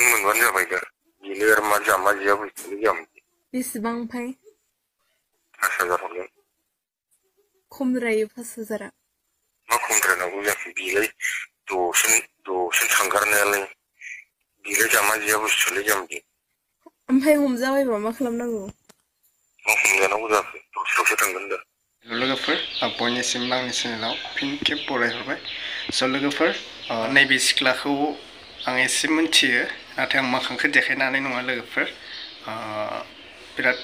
मोनबानो जाबाय दा बेनो आरो मा जामा जिया बुस्थुनि जामोन बेसेबां ओमफ्राय 5,000 हरगोन खमद्रायो 5,000आ मा खमद्रायनांगौ जाखो बेलाय दसेनो थांगारनायालाय बेलाय जामा जिया बुस्थुलाय जामबि ओमफ्राय हमजाबायबा मा खालामनांगौ मा हमजानांगौ जाखो दसेल'सो थांगोन दा लोगोफोर बयनिसिम आंनि चेनेलाव फिन खेब बरायहरबाय स' लोगोफोर नैबे सिख्लाखौ आं एसे मिन्थियो नाथाय आं मोखांखौ देखायनो हानाय नङा लोगोफोर बिराद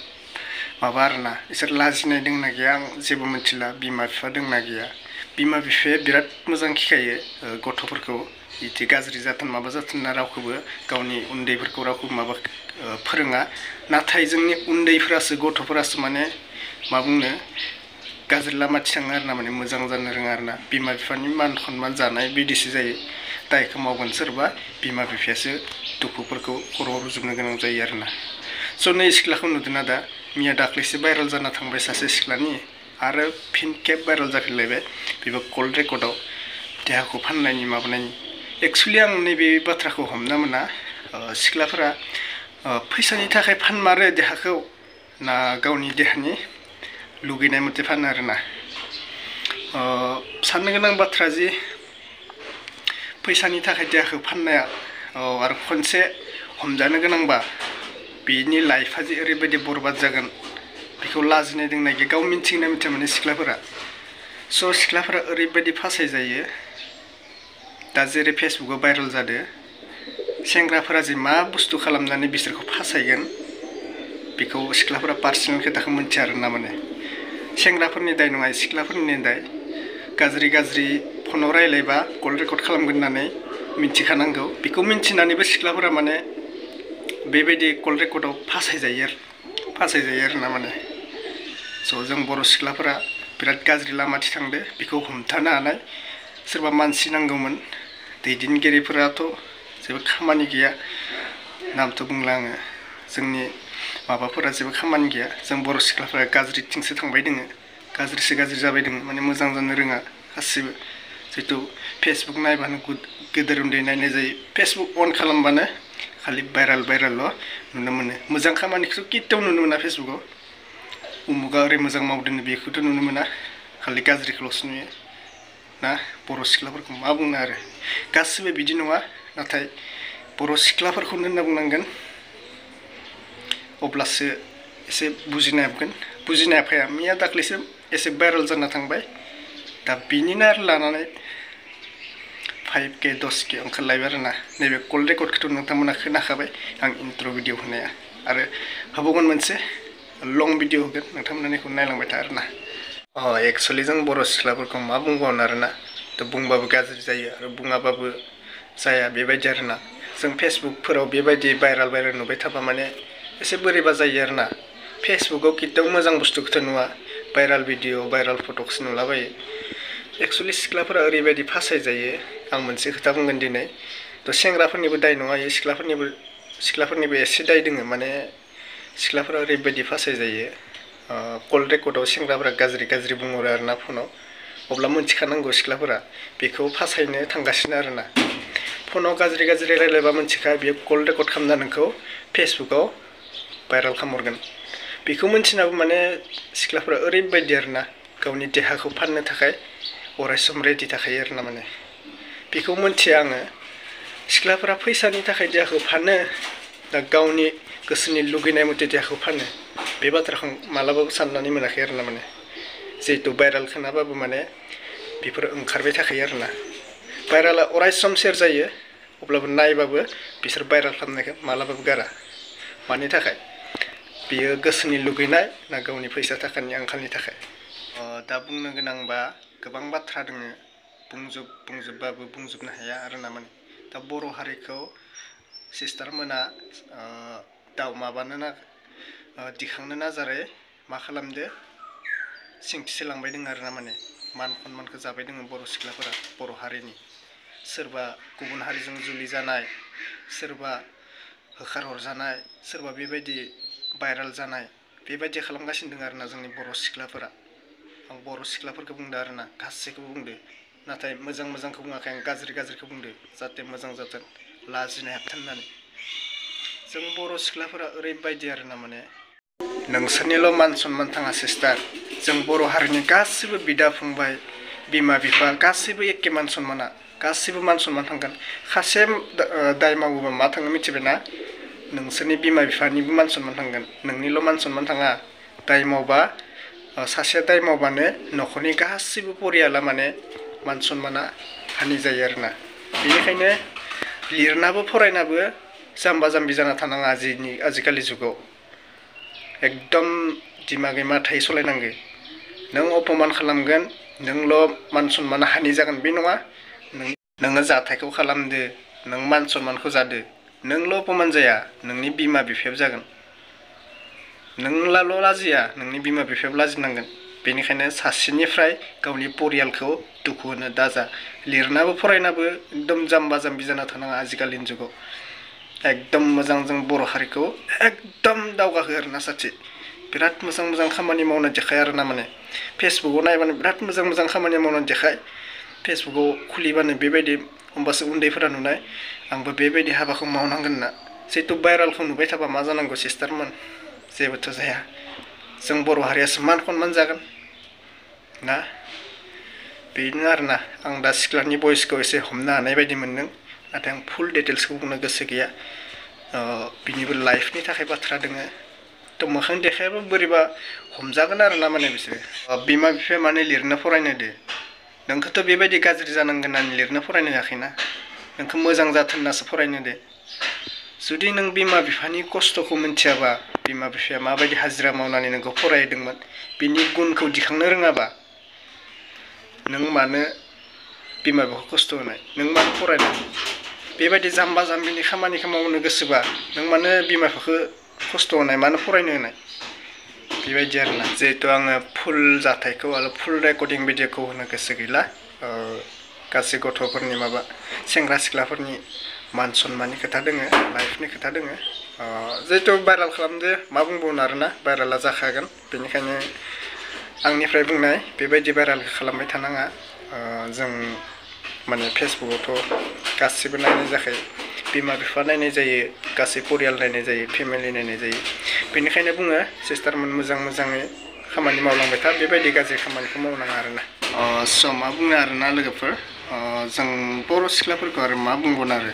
माबा आरोना इसोर लाजिनाय दंना गैया आं जेबो मिन्थिला बिमा बिफा दंना गैया बिमा बिफाया बिराद मोजां खिखायो गथ'फोरखौ बिदि गाज्रि जाथों माबा जाथों होनना रावखौबो गावनि उन्दैफोरखौ रावखौबो माबा फोरोङा नाथाय जोंनि उन्दैफोरासो गथ'फोरासो माने मा बुंनो गाज्रि लामाथिं थाङो आरोना माने मोजां जानो रोङा आरोना बिमा बिफानि मान सनमान जानाय बिदिसो जायो दायखौ मावगोन सोरबा बिमा बिफायासो दुखुफोरखौ खर'आव रुजुबनो गोनां जायो आरोना स' नै सिख्लाखौ नुदोंना दा मिया दाख्लैसो भाइरेल जाना थांबाय सासे सिख्लानि आरो फिन खेब भाइरेल जाफिनलायबाय बेबो कल रेकर्डआव देहाखौ फाननायनि माबानायनि एक्सुवेलि आं नैबे बाथ्राखौ हमना मोना सिख्लाफोरा फैसानि थाखाय फानमारो देहाखौ ना गावनि देहानि लुगैनाय मथे फानो आरोना साननो गोनां बाथ्रा जि फैसानि थाखाय देहाखौ फाननाया आरो खनसे हमजानो गोनांबा बिनि लाइफआ जे ओरैबायदि बरबाद जागोन बेखौ लाजिनाय दंना गैया गाव मिन्थियोना मिथिया माने सिख्लाफोरा स' सिख्लाफोरा ओरैबायदि फासाय जायो दा जेरै फेसबुकआव भाइरेल जादों सेंग्राफोरा जे मा बुस्थु खालामनानै बिसोरखौ फासायगोन बेखौ सिख्लाफोरा पार्सनेल खोथाखौ मिन्थिया आरोना माने सेंग्राफोरनि दाय नङा सिख्लाफोरनि दाय गाज्रि गाज्रि फनाव रायलायबा कल रेकर्ड खालामगोन होननानै मिन्थिखानांगौ बेखौ मिन्थिनानैबो सिख्लाफोरा माने बेबायदि कल रेकर्डआव फासायजायो आरोना माने स' जों बर' सिख्लाफोरा बिराद गाज्रि लामाथिं थांदो बेखौ हमथानो हानाय सोरबा मानसि नांगौमोन दैदेनगिरिफोराथ' जेबो खामानि गैया नामथ' बुंला आङो जोंनि माबाफोरा जेबो खामानि गैया जों बर' सिख्लाफोरा गाज्रिथिंसो थांबाय दोङो गाज्रिसो गाज्रि जाबाय दोङो माने मोजां जानो रोङा गासिबो जितु फेसबुक नायबानो गेदेर उन्दै नायनाय जायो फेसबुक अन खालामबानो खालि भाइरेल नुनो मोनो मोजां खामानिखौथ' केতিয়াव नुनो मोना फेसबुकाव उमुगा ओरै मोजां मावदों बेखौथ' नुनो मोना खालि गाज्रिखौल'सो नुयो ना बर' सिख्लाफोरखौ मा बुंनो आरो गासिबो बिदि नङा नाथाय बर' सिख्लाफोरखौनो होनना बुंनांगोन अब्लासो एसे बुजिनाय हाबगोन बुजिनाय फैया मिया दाख्लैसो एसे भाइरेल जाना थांबाय दा बिनिनो आरो लानानै 5K 10K ओंखारलायबाय आरोना नैबे कल रेकर्डखौथ' नोंथांमोना खोनाखाबाय आं इन्ट्र' भिडिअ होनाया आरो होबावगोन मोनसे लं भिडिअ होगोन नोंथांमोना बेखौ नायलांबाय था आरोना एक्सुवेलि जों बर' सिख्लाफोरखौ मा बुंबावनो आरोना थ' बुंबाबो गाज्रि जायो आरो बुङाबाबो जाया बेबायदि आरोना जों फेसबुकफोराव बेबायदि भाइरेल नुबाय थाबा माने एसे बोरैबा जायो आरोना फेसबुकाव केতিয়াव मोजां बुस्थुखौथ' नुवा भाइरेल भिडिअ भाइरेल फट'खौसो नुलाबायो एक्सुवेलि सिख्लाफोरा ओरैबायदि फासाय जायो आं मोनसे खोथा बुंगोन दिनै थ' सेंग्राफोरनिबो दाय नङा इयो सिख्लाफोरनिबो एसे दाय दोङो माने सिख्लाफोरा ओरैबायदि फासाय जायो कल रेकर्डआव सेंग्राफोरा गाज्रि बुंहरो आरोना फनाव अब्ला मिन्थिखानांगौ सिख्लाफोरा बेखौ फासायनो थांगासिनो आरोना फनाव गाज्रि रायलायबा मिन्थिखा बेयो कल रेकर्ड खालामना नोंखौ फेसबुकाव भाइरेल खालामहरगोन बेखौ मिन्थिनाबो माने सिख्लाफोरा ओरैबायदि आरोना गावनि देहाखौ फाननो थाखाय अरायसम रेडि थाखायो आरोना माने बेखौ मिन्थिया आङो सिख्लाफोरा फैसानि थाखाय देहाखौ फानो दा गावनि गोसोनि लुगैनाय मथे देहाखौ फानो बे बाथ्राखौ मालाबाबो साननानै मोनाखै आरोना माने जिहेतु भाइरेल खोनाबाबो माने बेफोर ओंखारबाय थाखायो आरोना भाइरेला अरायसम शेयार जायो अब्लाबो नायबाबो बिसोर भाइरेल खालामनायखौ मालाबाबो गारा मानि थाखाय बियो गोसोनि लुगैनाय ना गावनि फैसा थाखानि आंखालनि थाखाय दा बुंनो गोनांबा गोबां बाथ्रा दोङो बुंजोबबाबो बुंजोबनो हाया आरोना माने दा बर' हारिखौ सिस्टारमोना दिखांनो नाजारै मा खालामदो सिंथिसो लांबाय दङ आरोना माने मान सन्मानखौ जाबाय दङ बर' सिख्लाफोरा बर' हारिनि सोरबा गुबुन हारिजों जुलि जानाय सोरबा होखारहरजानाय सोरबा बेबायदि भाइरेल जानाय बेबायदि खालामगासिनो दङ आरोना जोंनि बर' सिख्लाफोरा आं बर' सिख्लाफोरखौ बुंदो आरोना गासैखौबो बुंदो नाथाय मोजांखौ बुङाखै आं गाज्रिखौ बुंदो जाहाथे मोजां जाथों लाजिनाय हाबथों होननानै जों बर' सिख्लाफोरा ओरैबायदि आरोना माने नोंसोरनिल' मान सनमान थाङा सिस्टार जों बर' हारिनि गासिबो बिदा फंबाय बिमा बिफा गासिबो एखे मान सनमाना गासिबो मान सनमान थांगोन खासे दाय मावोबा मा थाङो मिथिबायना नोंसोरनि बिमा बिफानिबो मान सनमान थांगोन नोंनिल' मान सनमान थाङा दाय मावबा सासेया दाय मावबानो न'खरनि गासिबो परियाला माने मान सनमाना हानि जायो आरोना बेनिखायनो लिरनाबो फरायनाबो जाम्बा जाम्बि जाना थानाङा आजिखालि जुगाव एकदम दिमागै माथाय सलायनांगो नों अपमान खालामगोन नोंल' मान सनमाना हानि जागोन बे नङा नोङो जाथायखौ खालामदो नों मान सनमानखौ जादो नोंल' अपमान जाया नोंनि बिमा बिफायाबो जागोन नोंलाल' लाजिया नोंनि बिमा बिफायाबो लाजिनांगोन बेनिखायनो सासेनिफ्राय गावनि परियालखौ दुखु होनो दाजा लिरनाबो फरायनाबो एकदम जाम्बा जाम्बि जाना थानाङा आजिखालिनि जुगाव एकदम मोजां जों बर' हारिखौ एकदम दावगाहो आरोना साथि बिराद मोजां मोजां खामानि मावना देखाय आरोना माने फेसबुकाव नायबानो बिराद मोजां मोजां खामानि मावना देखाय फेसबुकाव खुलिबानो बेबायदि होमबासो उन्दैफोरा नुनाय आंबो बेबायदि हाबाखौ मावनांगोन ना जिहेतु भाइरेलखौ नुबाय थाबा मा जानांगौ सिस्टारमोन जेबोथ' जाया जों बर' हारियासो मान सनमान जागोन ना बेनो आरोना आं दा सिख्लानि भइसखौ एसे हमनो हानाय बायदि मोनदों नाथाय आं फुल डिटेल्सखौ बुंनो गोसो गैया बिनिबो लाइफनि थाखाय बाथ्रा दोङो थ' मोखां देखायाबा बोरैबा हमजागोन आरोना माने बिसोरो बिमा बिफाया माने लिरनो फरायनो दे नोंखौथ' बेबायदि गाज्रि जानांगोन होननानै लिरनो फरायनो होआखैना नोंखौ मोजां जाथों होननासो फरायनो दे जुदि नों बिमा बिफानि खस्थ'खौ मिथियाबा बिमा बिफाया माबायदि हाजिरा मावनानै नोंखौ फरायदोंमोन बिनि गुनखौ दिखांनो रोङाबा नों मानो बिमा बिफाखौ खस्थ' होनाय नों मानो फरायनाय बेबायदि जाम्बा जाम्बिनि खामानिखौ मावनो गोसोबा नों मानो बिमा बिफाखौ खस्थ' होनाय मानो फरायनो होनाय बेबायदि आरोना जिहेतु आङो फुल जाथायखौ आरो फुल रेकर्डिं भिडिअखौ होनो गोसो गैला गासै गथ'फोरनि माबा सेंग्रा सिख्लाफोरनि मान सनमाननि खोथा दोङो लाइफनि खोथा दोङो जिहेतु भाइरेल खालामदो मा बुंबावनो आरोना भाइरेला जाखागोन बेनिखायनो आंनिफ्राय बुंनाय बेबायदि भाइरेलखौ खालामबाय थानाङा जों माने फेसबुकावथ' गासिबो नायनाय जाखायो बिमा बिफा नायनाय जायो गासै परियाल नायनाय जायो फेमिलि नायनाय जायो बेनिखायनो बुङो सिस्टारमोन मोजां मोजाङै खामानि मावलांबाय था बेबायदि गाज्रि खामानिखौ मावनाङा आरोना स' मा बुङो आरोना लोगोफोर जों बर' सिख्लाफोरखौ आरो मा बुंबावनो आरो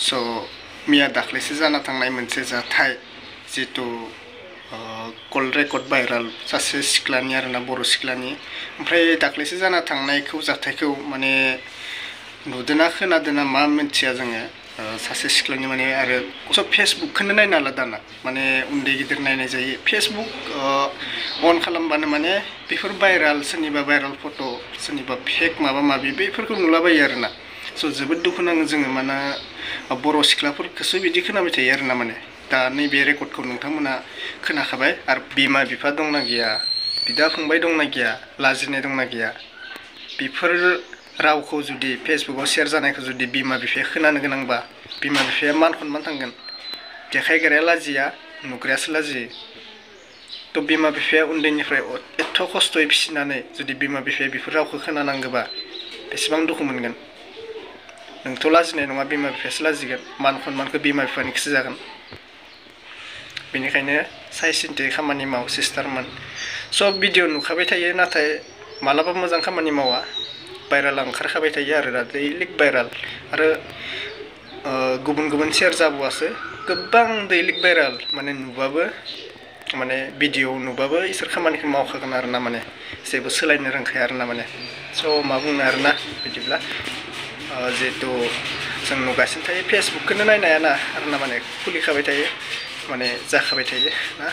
स' मैया दाख्लैसो जाना थांनाय मोनसे जाथाय जितु कल रेकर्ड भाइरेल सासे सिख्लानि आरोना बर' सिख्लानि ओमफ्राय दाख्लैसो जाना थांनायखौ जाथायखौ माने नुदोना खोनादोना मा मिथिया जोङो सासे सिख्लानि माने आरो सब फेसबुकखौनो नायनो हाला दाना माने उन्दै गिदिर नायनाय जायो फेसबुक अन खालामबानो माने बेफोर भाइरेल सोरनिबा भाइरेल फट' सोरनिबा फेक माबा माबि बेफोरखौ नुलाबायो आरोना स' जोबोद दुखु नाङो जोङो माने बर' सिख्लाफोरखौसो बिदि खोनाबाय थायो आरोना माने दा नैबे रेकर्डखौ नोंथांमोना खोनाखाबाय आरो बिमा बिफा दंना गैया बिदा फंबाय दंना गैया लाजिनाय दंना गैया बेफोर रावखौ जुदि फेसबुकाव शेयार जानायखौ जुदि बिमा बिफाया खोनानो गोनांबा बिमा बिफाया मान सनमान थांगोन देखायग्राया लाजिया नुग्रायासो लाजियो थ' बिमा बिफाया उन्दैनिफ्राय एथ' खस्थ'यै फिसिनानै जुदि बिमा बिफाया बेफोर रावखौ खोनानांगौबा बेसेबां दुखु मोनगोन नोंथ' लाजिनाय नङा बिमा बिफायासो लाजिगोन मान सनमानखौ बिमा बिफानिखौसो जागोन बेनिखायनो साइ सिन्थि खामानि माव सिस्टारमोन सब भिडिअ नुखाबाय थायो नाथाय मालाबा मोजां खामानि मावा भाइरेला ओंखारखाबाय थायो आरो दा दैलिक भाइरेल आरो गुबुन गुबुन शेयार जाबावासो गोबां दैलिक भाइरेल माने नुबाबो माने भिडिअ नुबाबो इसोर खामानिखौ मावखागोन आरोना माने जेबो सोलायनो रोंखाया आरोना माने स' मा बुंनो आरोना बिदिब्ला जिहेतु जों नुगासिनो थायो फेसबुकखौनो नायनो हायाना आरोना माने खुलिखाबाय थायो माने जाखाबाय थायो ना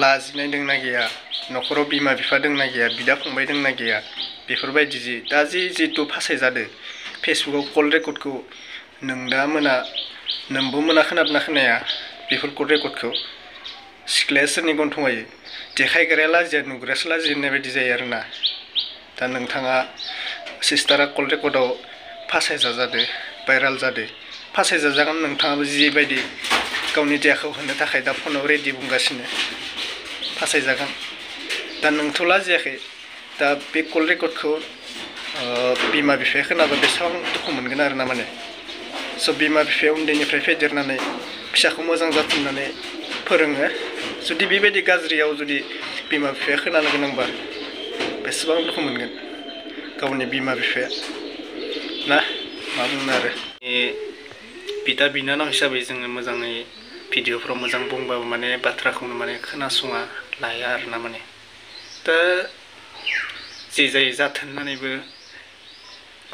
लाजिनाय दंना गैया न'खराव बिमा बिफा दंना गैया बिदा फंबाय दंना गैया बेफोरबायदि दा जिहेतु फासाय जादो फेसबुकाव कल रेकर्डखौ नों दा नोंबो मोना खोनादोंना खोनाया बेफोर कल रेकर्डखौ सिख्लाया सोरनि गन्थंआयो देखायग्राया लाजिया नुग्रायासो लाजियो होननाय बायदि जायो आरोना दा नोंथाङा सिस्टारा कल रेकर्डआव फासाय जाजादो भाइरेल जादो फासाय जाजागोन नोंथाङाबो जिबायदि गावनि देहाखौ होनो थाखाय दा फनाव रेडि बुंगासिनो फासाय जागोन दा नोंथ' लाजियाखै दा बे कल रेकर्डखौ बिमा बिफाया खोनाबा बेसेबां दुखु मोनगोन आरोना माने स' बिमा बिफाया उन्दैनिफ्राय फेदेरनानै फिसाखौ मोजां जाथों होननानै फोरोङो जुदि बेबायदि गाज्रियाव जुदि बिमा बिफाया खोनानो गोनांबा बेसेबां दुखु मोनगोन गावनि बिमा बिफाया ना मा बुंनो आरो बिदा बिनानाव हिसाबै जोङो मोजाङै भिडिअफ्राव मोजां बुंबाबो माने बाथ्राखौनो माने खोनासङा लाया आरोना माने दा जे जायो जाथों होननानैबो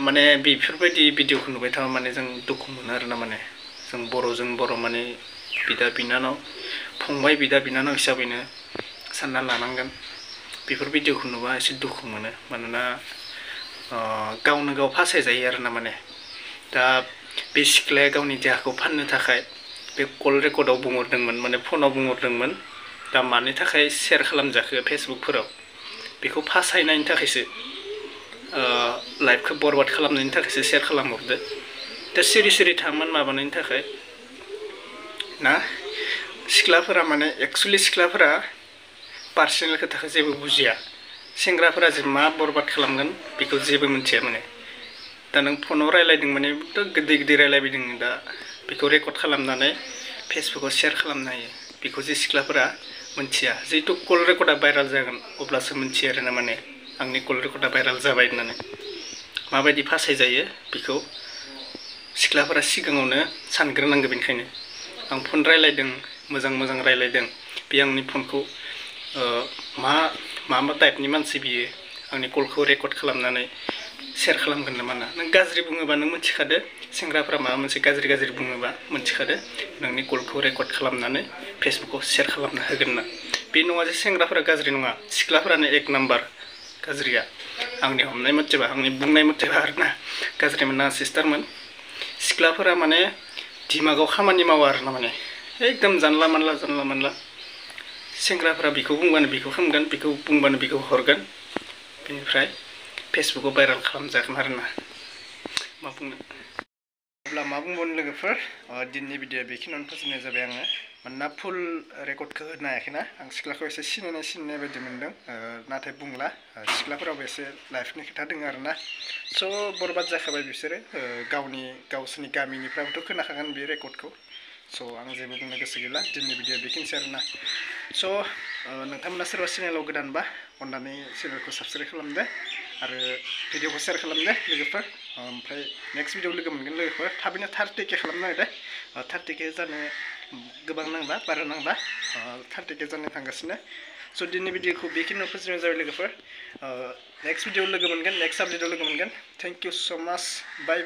माने बेफोरबायदि भिडिअखौ नुबाय थाबा माने जों दुखु मोनो आरोना माने जों बर' माने बिदा बिनानाव फंबाय बिदा बिनानाव हिसाबैनो सानना लानांगोन बेफोर भिडिअखौ नुबा एसे दुखु मोनो मानोना गावनो गाव फासायजायो आरोना माने दा बे सिख्लाया गावनि देहाखौ फाननो थाखाय बे कल रेकर्डआव बुंहरदोंमोन माने फनाव बुंहरदोंमोन दा मानि थाखाय शेयार खालामजाखो फेसबुकफोराव बेखौ फासायनायनि थाखायसो लाइफखौ बरबाद खालामनायनि थाखायसो शेयार खालामहरदो दा सिरि थामोन माबानायनि थाखाय ना सिख्लाफोरा माने एक्चुअलि सिख्लाफोरा पार्सनेल खोथाखौ जेबो बुजिया सेंग्राफोरा जे मा बरबाद खालामगोन बेखौ जेबो मिथिया माने दा नों फनाव रायलायदों माने गोदै रायलायबायदों दा बेखौ रेकर्ड खालामनानै फेसबुकाव शेयार खालामनो हायो बेखौ जे सिख्लाफोरा मिथिया जिहेतु कल रेकर्डआ भाइराल जागोन अब्लासो मिथियो आरोना माने आंनि कल रेकर्डआ भाइराल जाबाय होननानै माबायदि फासायजायो बेखौ सिख्लाफोरा सिगाङावनो सानग्रोनांगौ बेनिखायनो आं फन रायलायदों मोजां रायलायदों बे आंनि फनखौ मा टाइपनि मानसि बियो आंनि कलखौ रेकर्ड खालामनानै शेयार खालामगोन नामा ना नों गाज्रि बुङोबा नों मिथिखादो सेंग्राफ्रा माबा मोनसे गाज्रि बुङोबा मिथिखादो नोंनि कलखौ रेकर्ड खालामनानै फेसबुकाव शेयार खालामना होगोन ना बे नङा जे सेंग्राफोरा गाज्रि नङा सिख्लाफोरानो एक नाम्बार गाज्रिया आंनि हमनाय मथेबा आंनि बुंनाय मथेबा आरोना गाज्रि मोना सिस्टारमोन सिख्लाफोरा माने दिमागाव खामानि मावा आरोना माने एकदम जानला मानला सेंग्राफोरा बेखौ बुंबानो बेखौ खालामगोन बेखौ बुंबानो बेखौ हरगोन बेनिफ्राय फेसबुकाव भाइराल खालामजागोन आरोना मा बुंनो अब्ला मा बुंबावनो लोगोफोर दिनैनि भिडिअ बेखिनियावनो फोजोबनाय जाबाय आङो मानोना फुल रेकर्डखौ होनो हायाखैना आं सिख्लाखौ एसे सिनायनाय बायदि मोनदों नाथाय बुंला सिख्लाफोरावबो एसे लाइफनि खोथा दङ आरोना स' बरबाद जाखाबाय बिसोरो गावसोरनि गामिनिफ्राबोथ' खोनाखागोन बे रेकर्डखौ स' आं जेबो बुंनो गोसो गैला दिनैनि भिडिअ बेखिनिसै आरोना स' नोंथांमोना सोरबा चेनेलाव गोदानबा अन्नानै चेनेलखौ साबसक्राइब खालामदो आरो भिडिअखौ शेयार खालामदो लोगोफोर ओमफ्राय नेक्स्ट भिडिअ लोगो मोनगोन लोगोफोर थाबैनो 30K खालामनो नागिरदों 30K जानो गोबां नांबा बारा नांबा 30K जानो थांगासिनो स' दिनैनि भिडिअखौ बेखिनियाव फोजोबनाय जाबाय लोगोफोर नेक्स्ट भिडिअ लोगो मोनगोन नेक्स्ट आपडेटआव लोगो मोनगोन थेंक इउ स' माच बाय